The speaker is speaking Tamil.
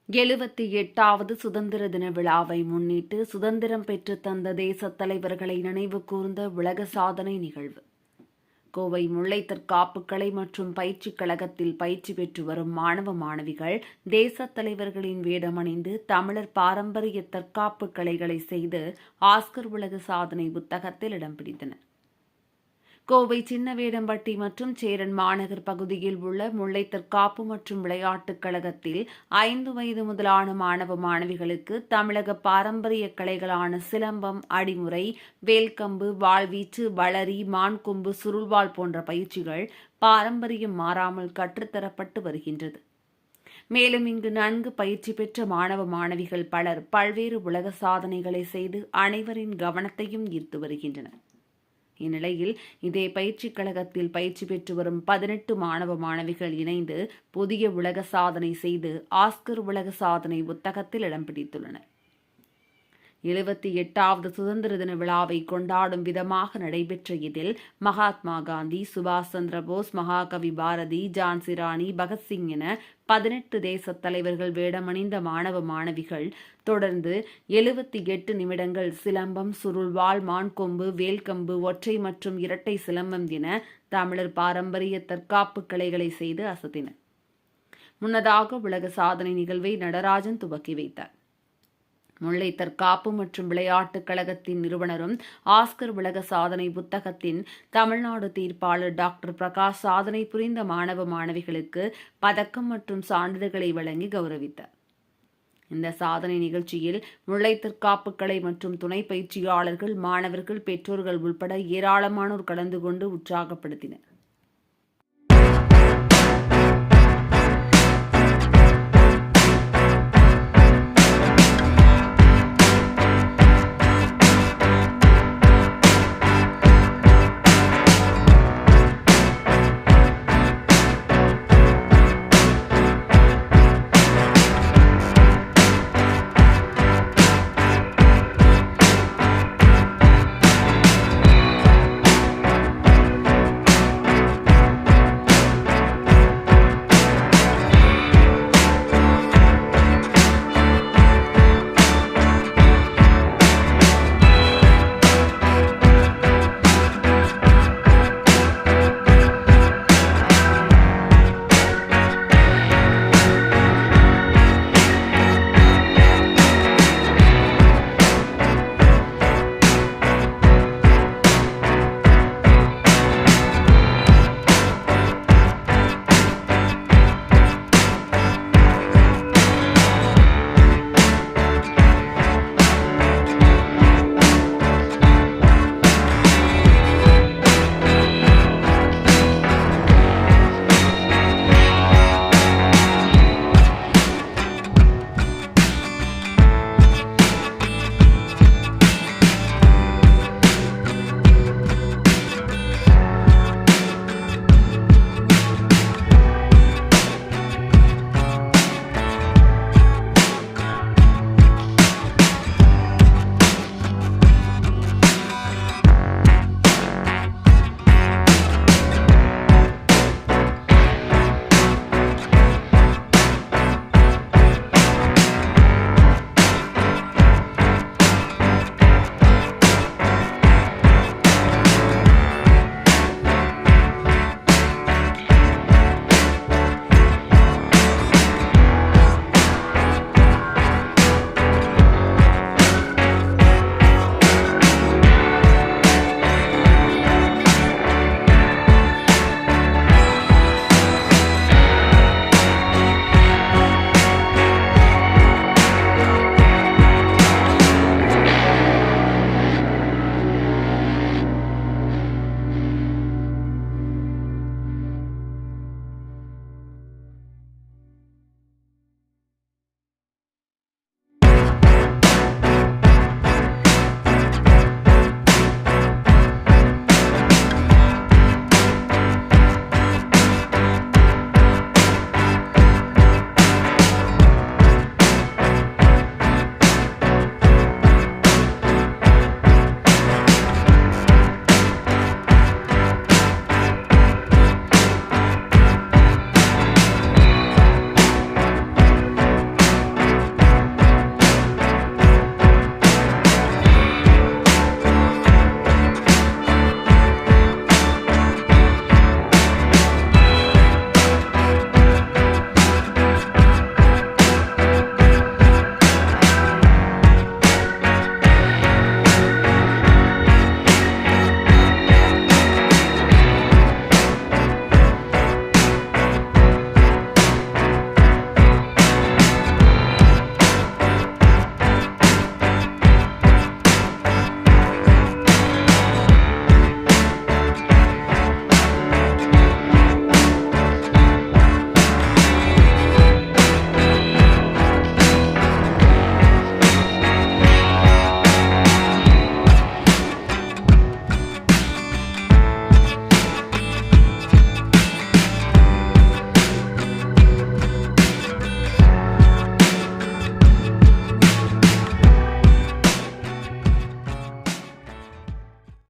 78வது சுதந்திர தின விழாவை முன்னிட்டு சுதந்திரம் பெற்றுத் தந்த தேசத் தலைவர்களை நினைவு கூர்ந்த உலக சாதனை நிகழ்வு. கோவை முல்லை தற்காப்பு கலை மற்றும் பயிற்சிக் கழகத்தில் பயிற்சி பெற்று வரும் மாணவ மாணவிகள் தேசத் தலைவர்களின் வேடமணிந்து தமிழர் பாரம்பரிய தற்காப்பு கலைகளை செய்து ஆஸ்கர் உலக சாதனை புத்தகத்தில் இடம் பிடித்தனர். கோவை சின்னவேடம்பட்டி மற்றும் சேரன் மாநகர் பகுதியில் உள்ள முல்லை தற்காப்பு மற்றும் விளையாட்டுக் கழகத்தில் 5 வயது முதலான மாணவ மாணவிகளுக்கு தமிழக பாரம்பரிய கலைகளான சிலம்பம், அடிமுறை, வேல்கம்பு, வாழ்வீச்சு, வளரி, மான்கொம்பு, சுருள்வாள் போன்ற பயிற்சிகள் பாரம்பரியம் மாறாமல் கற்றுத்தரப்பட்டு வருகின்றது. மேலும் இங்கு நன்கு பயிற்சி பெற்ற மாணவ மாணவிகள் பலர் பல்வேறு உலக சாதனைகளை செய்து அனைவரின் கவனத்தையும் ஈர்த்து வருகின்றனர். இந்நிலையில் இதே பயிற்சிக் கழகத்தில் பயிற்சி பெற்று வரும் 18 மாணவ மாணவிகள் இணைந்து புதிய உலக சாதனை செய்து ஆஸ்கர் உலக சாதனை புத்தகத்தில் இடம் பிடித்துள்ளனர். 78வது சுதந்திர தின விழாவை கொண்டாடும் விதமாக நடைபெற்ற இதில் மகாத்மா காந்தி, சுபாஷ் சந்திர போஸ், மகாகவி பாரதி, ஜான்சி ராணி, பகத்சிங் என 18 தேசத் தலைவர்கள் வேடமணிந்த மாணவ மாணவிகள் தொடர்ந்து 78 நிமிடங்கள் சிலம்பம், சுருள்வாள், மான்கொம்பு, வேல்கம்பு, ஒற்றை மற்றும் இரட்டை சிலம்பம் என தமிழர் பாரம்பரிய தற்காப்பு கலைகளை செய்து அசத்தினர். முன்னதாக உலக சாதனை நிகழ்வை நடராஜன் துவக்கி வைத்தார். முல்லை தற்காப்பு மற்றும் விளையாட்டுக் கழகத்தின் நிறுவனரும் ஆஸ்கர் உலக சாதனை புத்தகத்தின் தமிழ்நாடு தீர்ப்பாளர் டாக்டர் பிரகாஷ் சாதனை புரிந்த மாணவ மாணவிகளுக்கு பதக்கம் மற்றும் சான்றிதழ்களை வழங்கி கௌரவித்தார். இந்த சாதனை நிகழ்ச்சியில் முல்லை தற்காப்பு கலை மற்றும் துணை பயிற்சியாளர்கள், மாணவர்கள், பெற்றோர்கள் உள்பட ஏராளமானோர் கலந்து கொண்டு உற்சாகப்படுத்தினர்.